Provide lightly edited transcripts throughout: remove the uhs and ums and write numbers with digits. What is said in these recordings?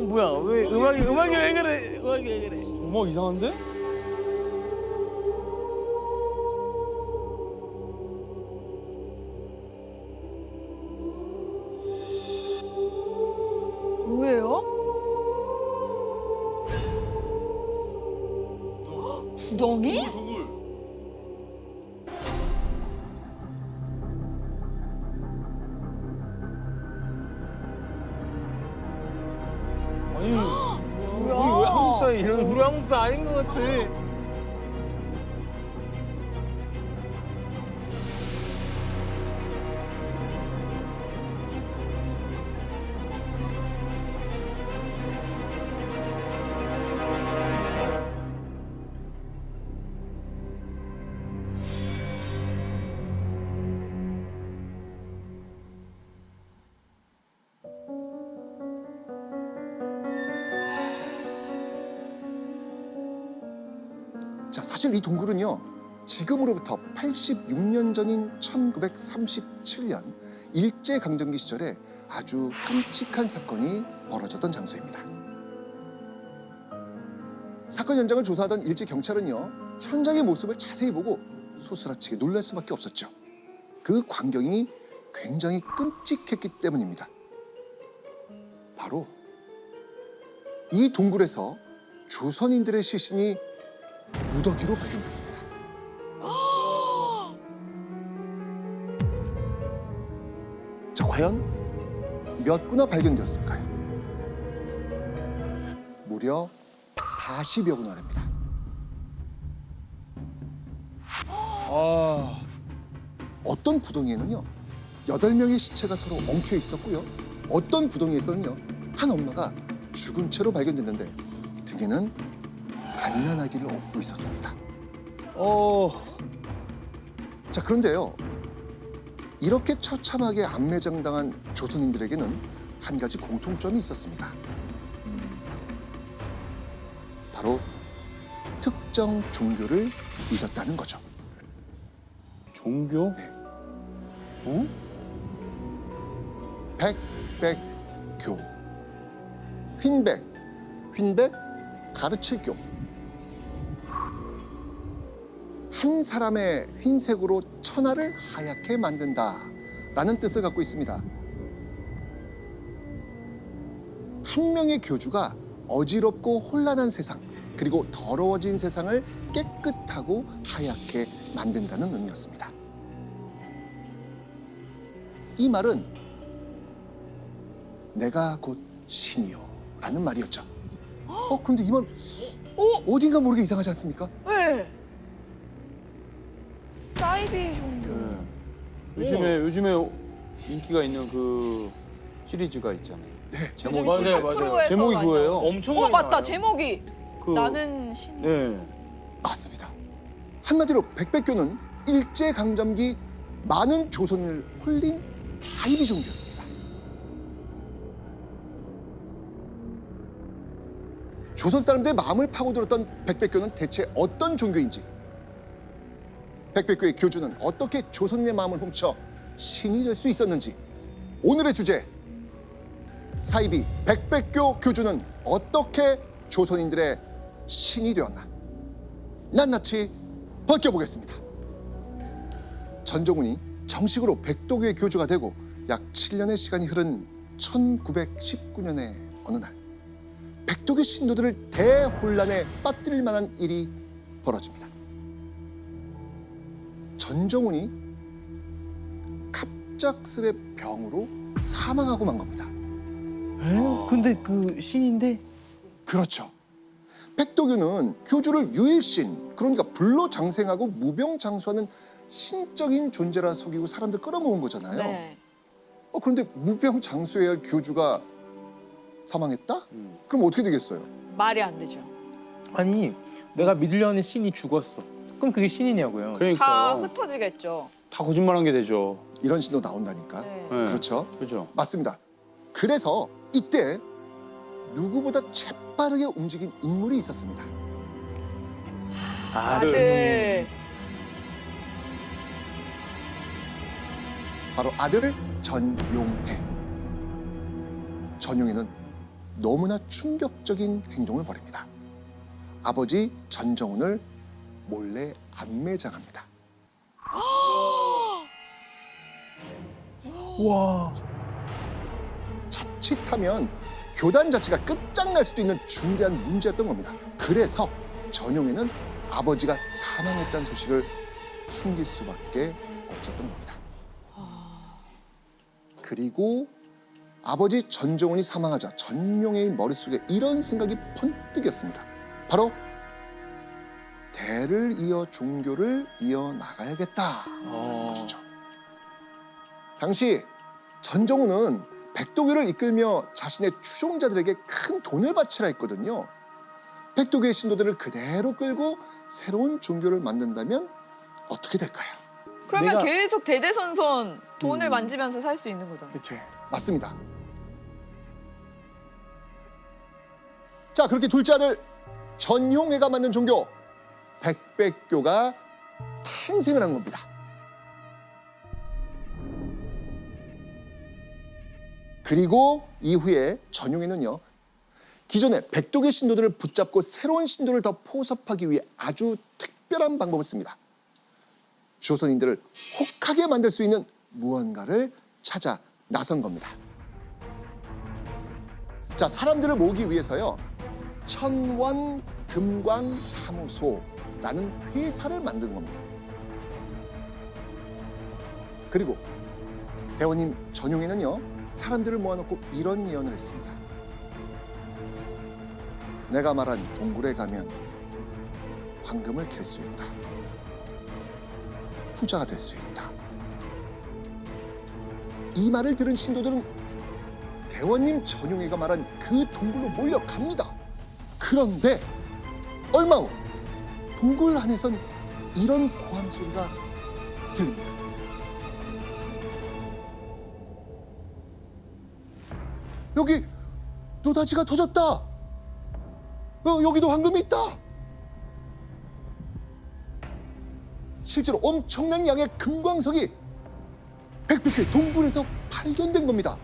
뭐야? 왜 음악이 왜 그래? 음악이 왜 그래? 음악 이상한데? 뭐예요? 구덩이? 아니 뭐야? 우리 왜 한국 사회 이런 우리 한국 사 아닌 것 같아. 자, 사실 이 동굴은요, 지금으로부터 86년 전인 1937년 일제강점기 시절에 아주 끔찍한 사건이 벌어졌던 장소입니다. 사건 현장을 조사하던 일제 경찰은요, 현장의 모습을 자세히 보고 소스라치게 놀랄 수밖에 없었죠. 그 광경이 굉장히 끔찍했기 때문입니다. 바로 이 동굴에서 조선인들의 시신이 무더기로 발견됐습니다. 자, 과연 몇 구나 발견되었을까요? 무려 40여 구나 됩니다. 아 어떤 구덩이에는요, 8명의 시체가 서로 엉켜 있었고요. 어떤 구덩이에서는요, 한 엄마가 죽은 채로 발견됐는데 등에는 갓난아기를 업고 있었습니다. 자, 그런데요, 이렇게 처참하게 암매장당한 조선인들에게는 한 가지 공통점이 있었습니다. 바로 특정 종교를 믿었다는 거죠. 종교? 백백교, 휜백 가르칠 교. 한 사람의 흰색으로 천하를 하얗게 만든다라는 뜻을 갖고 있습니다. 한 명의 교주가 어지럽고 혼란한 세상, 그리고 더러워진 세상을 깨끗하고 하얗게 만든다는 의미였습니다. 이 말은 내가 곧 신이요 라는 말이었죠. 그런데 이 말 어딘가 모르게 이상하지 않습니까? 네. 사이비 종교. 요즘에 인기가 있는 그 시리즈가 있잖아요. 요즘 맞아요, 시사 맞아요. 프로에서 제목이 많이 그거예요. 나오고. 엄청 많이 맞다. 나와요. 제목이 그 나는 신. 네. 맞습니다. 한마디로 백백교는 일제강점기 많은 조선인을 홀린 사이비 종교였습니다. 조선 사람들의 마음을 파고들었던 백백교는 대체 어떤 종교인지, 백백교의 교주는 어떻게 조선인의 마음을 훔쳐 신이 될 수 있었는지, 오늘의 주제, 사이비 백백교 교주는 어떻게 조선인들의 신이 되었나, 낱낱이 벗겨보겠습니다. 전종훈이 정식으로 백도교의 교주가 되고 약 7년의 시간이 흐른 1919년의 어느 날, 백도교 신도들을 대혼란에 빠뜨릴 만한 일이 벌어집니다. 전종훈이 갑작스레 병으로 사망하고 만 겁니다. 근데 그 신인데? 그렇죠. 백도교는 교주를 유일신, 그러니까 불로 장생하고 무병장수하는 신적인 존재라 속이고 사람들 끌어모은 거잖아요. 네. 그런데 무병장수해야 할 교주가 사망했다? 그럼 어떻게 되겠어요? 말이 안 되죠. 아니 내가 믿으려는 신이 죽었어. 그럼 그게 신이냐고요? 다 그러니까 흩어지겠죠. 다 거짓말한 게 되죠. 이런 신도 나온다니까. 네. 네. 그렇죠? 그렇죠. 맞습니다. 그래서 이때 누구보다 재빠르게 움직인 인물이 있었습니다. 아들. 바로 아들 전용해. 전용해는 너무나 충격적인 행동을 벌입니다. 아버지 전정훈을 몰래 안매장합니다. 와. 자칫하면 교단 자체가 끝장날 수도 있는 중대한 문제였던 겁니다. 그래서 전용에는 아버지가 사망했다는 소식을 숨길 수밖에 없었던 겁니다. 그리고 아버지 전정훈이 사망하자 전용의 머릿속에 이런 생각이 번뜩였습니다. 바로 대를 이어 종교를 이어나가야겠다는 것이죠. 당시 전정훈은 백도교를 이끌며 자신의 추종자들에게 큰 돈을 바치라 했거든요. 백도교의 신도들을 그대로 끌고 새로운 종교를 만든다면 어떻게 될까요? 그러면 내가- 계속 대대손손 돈을 만지면서 살 수 있는 거잖아요. 그렇죠. 맞습니다. 자, 그렇게 둘째 아들 전용회가 만든 종교 백백교가 탄생을 한 겁니다. 그리고 이후에 전용회는요, 기존의 백도교 신도들을 붙잡고 새로운 신도를 더 포섭하기 위해 아주 특별한 방법을 씁니다. 조선인들을 혹하게 만들 수 있는 무언가를 찾아 나선 겁니다. 자, 사람들을 모으기 위해서요, 천원금광사무소라는 회사를 만든 겁니다. 그리고 대원님 전용에는요, 사람들을 모아놓고 이런 예언을 했습니다. 내가 말한 동굴에 가면 황금을 캘 수 있다. 부자가 될 수 있다. 이 말을 들은 신도들은 대원님 전용회가 말한 그 동굴로 몰려갑니다. 그런데 얼마 후 동굴 안에선 이런 고함 소리가 들립니다. 여기 노다지가 터졌다. 여기도 황금이 있다. 실제로 엄청난 양의 금광석이 백백회 동굴에서 발견된 겁니다.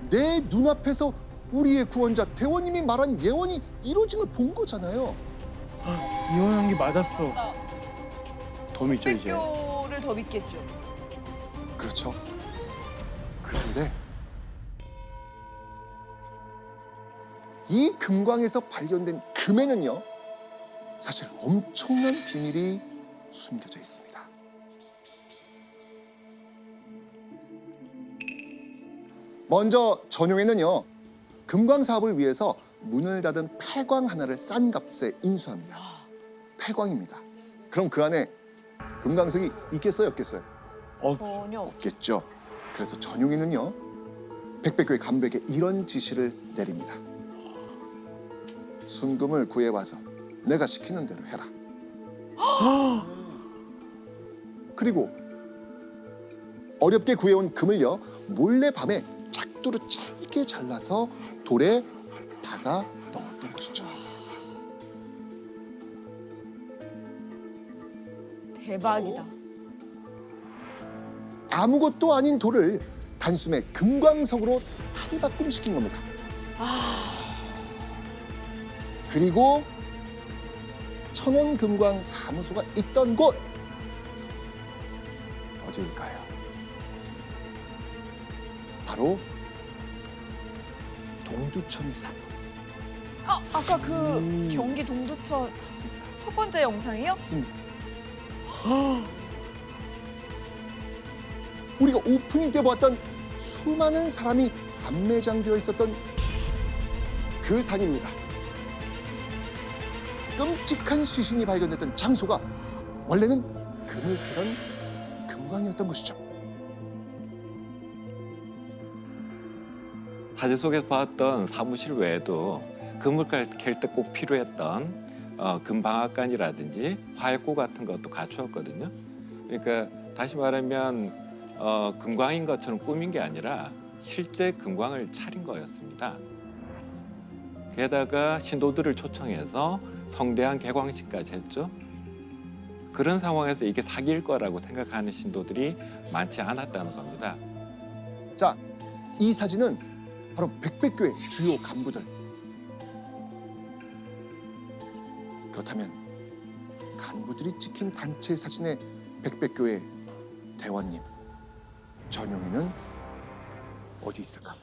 내 눈앞에서 우리의 구원자 대원님이 말한 예언이 이루어짐을 본 거잖아요. 이혼한 게 맞았어. 더 믿죠 이제. 백교를 더 믿겠죠. 그렇죠. 그런데 이 금광에서 발견된 금에는요, 사실 엄청난 비밀이 숨겨져 있습니다. 먼저 전용에는요, 금광 사업을 위해서 문을 닫은 폐광 하나를 싼 값에 인수합니다. 폐광입니다. 그럼 그 안에 금광석이 있겠어요, 없겠어요? 전혀 없- 없겠죠. 그래서 전용에는요, 백백교의 간부에게 이런 지시를 내립니다. 순금을 구해와서 내가 시키는 대로 해라. 그리고 어렵게 구해온 금을요, 몰래 밤에 작두로 짧게 잘라서 돌에 박아 넣었던 것이죠. 대박이다. 아무것도 아닌 돌을 단숨에 금광석으로 탈바꿈시킨 겁니다. 그리고 천원금광 사무소가 있던 곳 어디일까요? 바로 동두천의 산. 아까 그 경기 동두천 맞습니다. 첫 번째 영상이요? 맞습니다. 우리가 오프닝 때 보았던 수많은 사람이 안매장되어 있었던 그 산입니다. 끔찍한 시신이 발견됐던 장소가 원래는 금을 캐던 금광이었던 것이죠. 사진 속에서 봤던 사무실 외에도 금을 캘 때 꼭 필요했던 금방앗간이라든지 화약고 같은 것도 갖추었거든요. 그러니까 다시 말하면 금광인 것처럼 꾸민 게 아니라 실제 금광을 차린 거였습니다. 게다가 신도들을 초청해서 성대한 개광식까지 했죠. 그런 상황에서 이게 사기일 거라고 생각하는 신도들이 많지 않았다는 겁니다. 자, 이 사진은 바로 백백교의 주요 간부들. 그렇다면 간부들이 찍힌 단체 사진의 백백교의 대원님 전용희는 어디 있을까?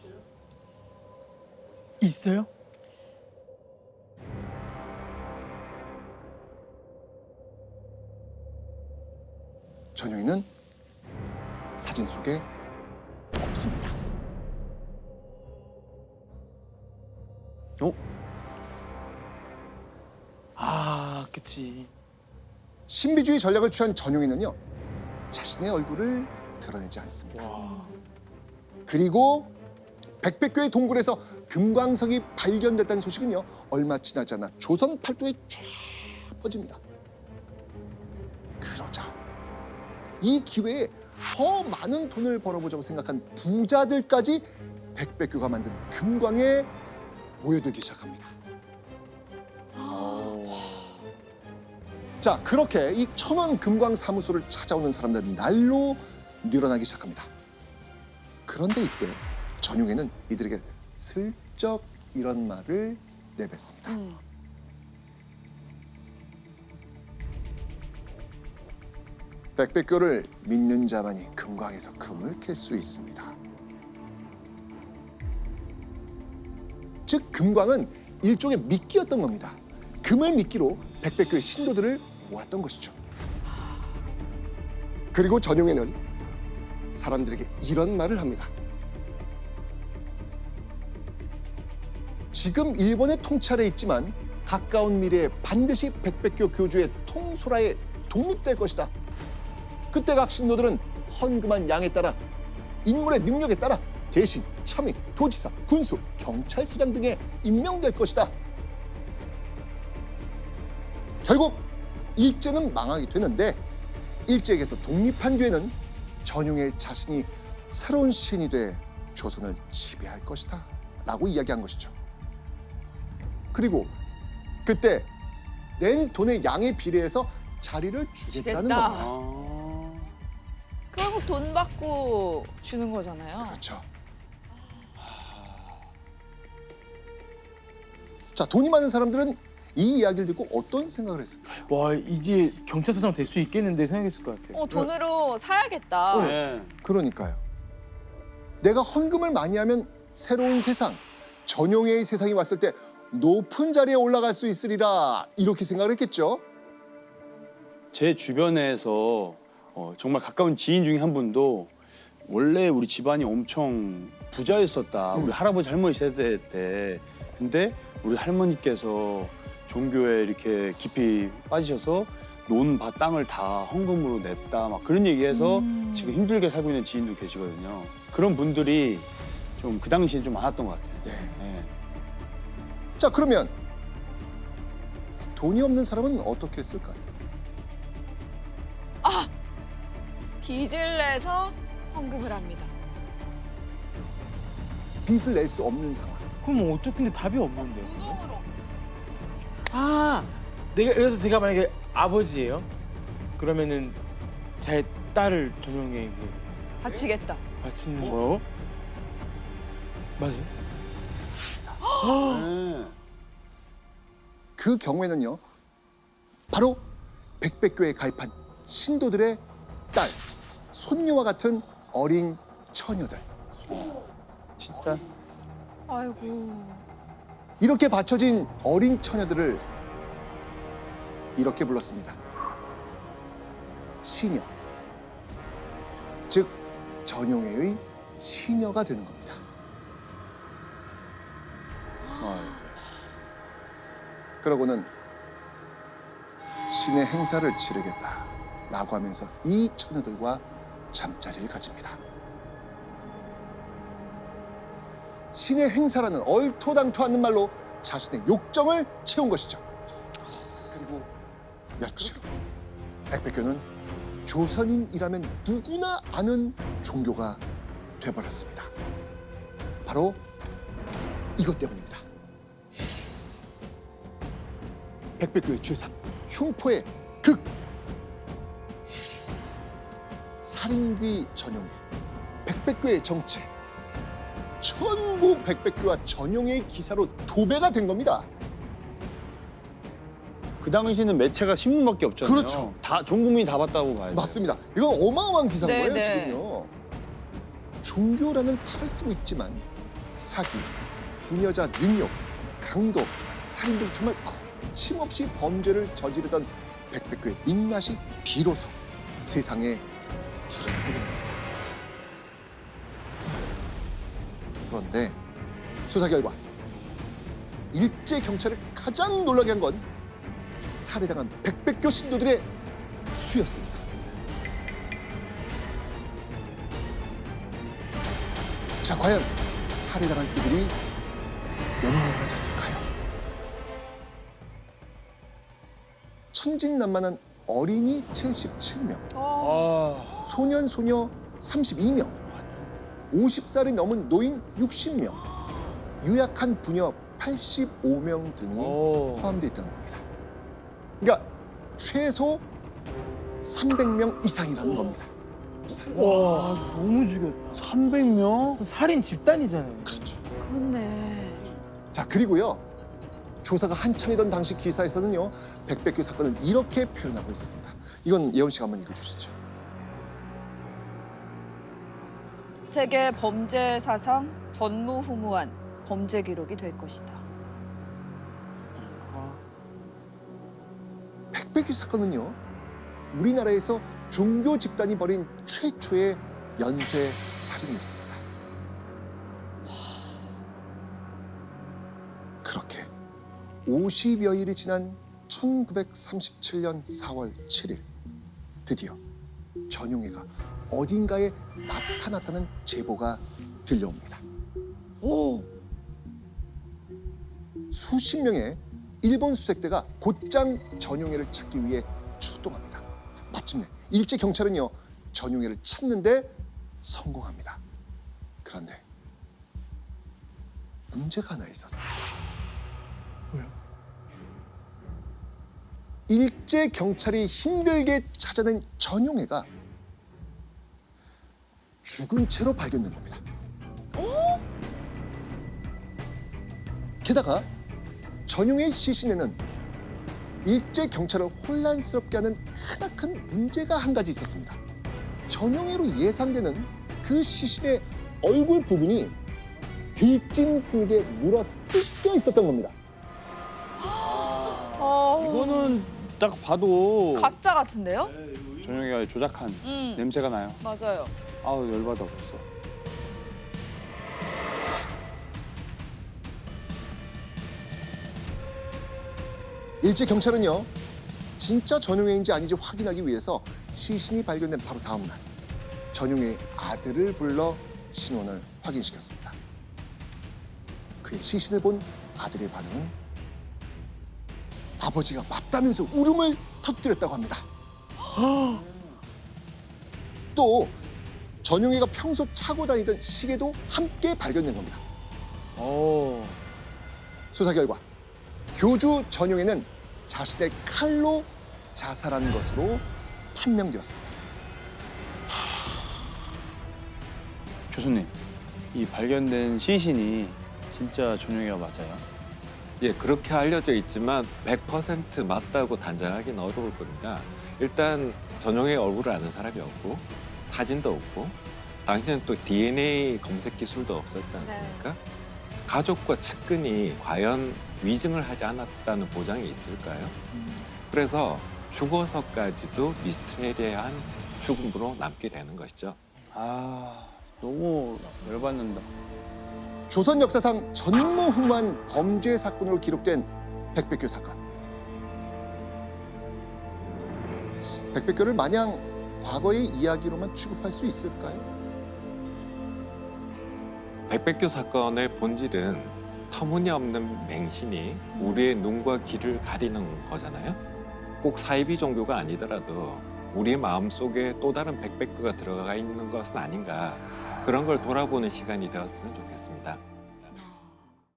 있어요? 전용희는 사진 속에 없습니다. 어? 아, 그치. 신비주의 전략을 취한 전용희는요 자신의 얼굴을 드러내지 않습니다. 그리고 백백교의 동굴에서 금광석이 발견됐다는 소식은요 얼마 지나지 않아 조선 팔도에 쫙 퍼집니다. 그러자 이 기회에 더 많은 돈을 벌어보자고 생각한 부자들까지 백백교가 만든 금광에 모여들기 시작합니다. 자, 그렇게 이 천원 금광 사무소를 찾아오는 사람들은 날로 늘어나기 시작합니다. 그런데 이때 전용희는 이들에게 슬쩍 이런 말을 내뱉습니다. 백백교를 믿는 자만이 금광에서 금을 캘 수 있습니다. 즉 금광은 일종의 미끼였던 겁니다. 금을 미끼로 백백교의 신도들을 모았던 것이죠. 그리고 전용희는 사람들에게 이런 말을 합니다. 지금 일본의 통찰에 있지만 가까운 미래에 반드시 백백교 교주의 통솔하에 독립될 것이다. 그때 각 신도들은 헌금한 양에 따라 인물의 능력에 따라 대신, 참의, 도지사, 군수, 경찰서장 등에 임명될 것이다. 결국 일제는 망하게 되는데 일제에게서 독립한 뒤에는 전용의 자신이 새로운 신이 돼 조선을 지배할 것이다 라고 이야기한 것이죠. 그리고 그때 낸 돈의 양에 비례해서 자리를 주겠다는 주겠다. 겁니다. 결국 돈 받고 주는 거잖아요. 그렇죠. 자, 돈이 많은 사람들은 이 이야기를 듣고 어떤 생각을 했을까요? 와, 이제 경찰서장 될 수 있겠는데 생각했을 것 같아요. 돈으로 사야겠다. 네. 그러니까요. 내가 헌금을 많이 하면 새로운 세상, 전용의 세상이 왔을 때 높은 자리에 올라갈 수 있으리라 이렇게 생각을 했겠죠. 제 주변에서 정말 가까운 지인 중에 한 분도 원래 우리 집안이 엄청 부자였었다. 우리 할아버지 할머니 세대 때. 근데 우리 할머니께서 종교에 이렇게 깊이 빠지셔서 논 밭 땅을 다 헌금으로 냈다. 막 그런 얘기해서 지금 힘들게 살고 있는 지인도 계시거든요. 그런 분들이 좀 그 당시에 좀 많았던 것 같아요. 네. 자, 그러면 돈이 없는 사람은 어떻게 했을까요? 빚을 내서 헌금을 합니다. 빚을 낼 수 없는 상황. 그럼 어떻게, 근데 답이 없는데요? 노동으로. 아, 그래서 제가 만약에 아버지예요? 그러면은 제 딸을 전용에게 바치겠다. 바치는 거요? 맞아요? 네. 그 경우에는요. 바로 백백교에 가입한 신도들의 딸, 손녀와 같은 어린 처녀들. 진짜 아이고. 이렇게 바쳐진 어린 처녀들을 이렇게 불렀습니다. 시녀. 즉 전용회의 시녀가 되는 겁니다. 그러고는 신의 행사를 치르겠다라고 하면서 이 처녀들과 잠자리를 가집니다. 신의 행사라는 얼토당토 않는 말로 자신의 욕정을 채운 것이죠. 그리고 며칠 후 백백교는 조선인이라면 누구나 아는 종교가 돼버렸습니다. 바로 이것 때문입니다. 백백교의 죄상, 흉포의 극, 살인귀 전용회, 백백교의 정체. 전부 백백규와 전용의 기사로 도배가 된 겁니다. 그 당시는 매체가 신문밖에 없잖아요. 그렇죠. 다 전 국민이 다 봤다고 봐야죠. 맞습니다. 이건 어마어마한 기사인 네, 거예요, 네. 지금요. 종교라는 탈을 쓰고 있지만 사기, 부녀자 능욕, 강도, 살인 등 정말 거침없이 범죄를 저지르던 백백규의 민낯이 비로소 세상에 드러나게 된 겁니다. 그런데 수사 결과 일제 경찰을 가장 놀라게 한 건 살해당한 백백교 신도들의 수였습니다. 자, 과연 살해당한 이들이 몇 명이나 됐을까요? 천진난만한 어린이 77명, 아, 소년, 소녀 32명, 50살이 넘은 노인 60명, 유약한 부녀 85명 등이 오. 포함되어 있다는 겁니다. 그러니까 최소 300명 이상이라는 겁니다. 와 너무 죽였다. 300명? 살인 집단이잖아요. 그렇죠. 그렇네. 자, 그리고요. 조사가 한참이던 당시 기사에서는요. 백백규 사건을 이렇게 표현하고 있습니다. 이건 예원 씨가 한번 읽어주시죠. 세계 범죄 사상 전무후무한 범죄 기록이 될 것이다. 백백규 사건은요. 우리나라에서 종교 집단이 벌인 최초의 연쇄 살인이었습니다. 그렇게 50여일이 지난 1937년 4월 7일 드디어 전용해가 어딘가에 나타났다는 제보가 들려옵니다. 오. 수십 명의 일본 수색대가 곧장 전용해를 찾기 위해 출동합니다. 마침내 일제 경찰은요 전용해를 찾는데 성공합니다. 그런데 문제가 하나 있었습니다. 왜요? 일제 경찰이 힘들게 찾아낸 전용해가 죽은 채로 발견된 겁니다. 게다가 전용의 시신에는 일제 경찰을 혼란스럽게 하는 크나큰 문제가 한 가지 있었습니다. 전용해로 예상되는 그 시신의 얼굴 부분이 들짐승에게 물어 뜯겨 있었던 겁니다. 이거는 딱 봐도 가짜 같은데요? 전용이가 조작한 냄새가 나요. 맞아요. 아우, 열받아 벌써. 일제 경찰은요 진짜 전용해인지 아닌지 확인하기 위해서 시신이 발견된 바로 다음 날 전용해의 아들을 불러 신원을 확인시켰습니다. 그의 시신을 본 아들의 반응은 아버지가 맞다면서 울음을 터뜨렸다고 합니다. 또 전용해가 평소 차고 다니던 시계도 함께 발견된 겁니다. 오. 수사 결과 교주 전용해는 자신의 칼로 자살한 것으로 판명되었습니다. 교수님, 이 발견된 시신이 진짜 전용이가 맞아요? 예, 그렇게 알려져 있지만 100% 맞다고 단정하기는 어려울 겁니다. 일단 전용의 얼굴을 아는 사람이 없고 사진도 없고 당시에는 또 DNA 검색 기술도 없었지 않습니까? 가족과 측근이 과연 위증을 하지 않았다는 보장이 있을까요? 그래서 죽어서까지도 미스테리한 죽음으로 남게 되는 것이죠. 아, 너무 열받는다. 조선 역사상 전무후무한 범죄 사건으로 기록된 백백교 사건. 백백교를 마냥 과거의 이야기로만 취급할 수 있을까요? 백백교 사건의 본질은 터무니없는 맹신이 우리의 눈과 귀를 가리는 거잖아요. 꼭 사이비 종교가 아니더라도 우리의 마음속에 또 다른 백백교가 들어가 있는 것은 아닌가, 그런 걸 돌아보는 시간이 되었으면 좋겠습니다.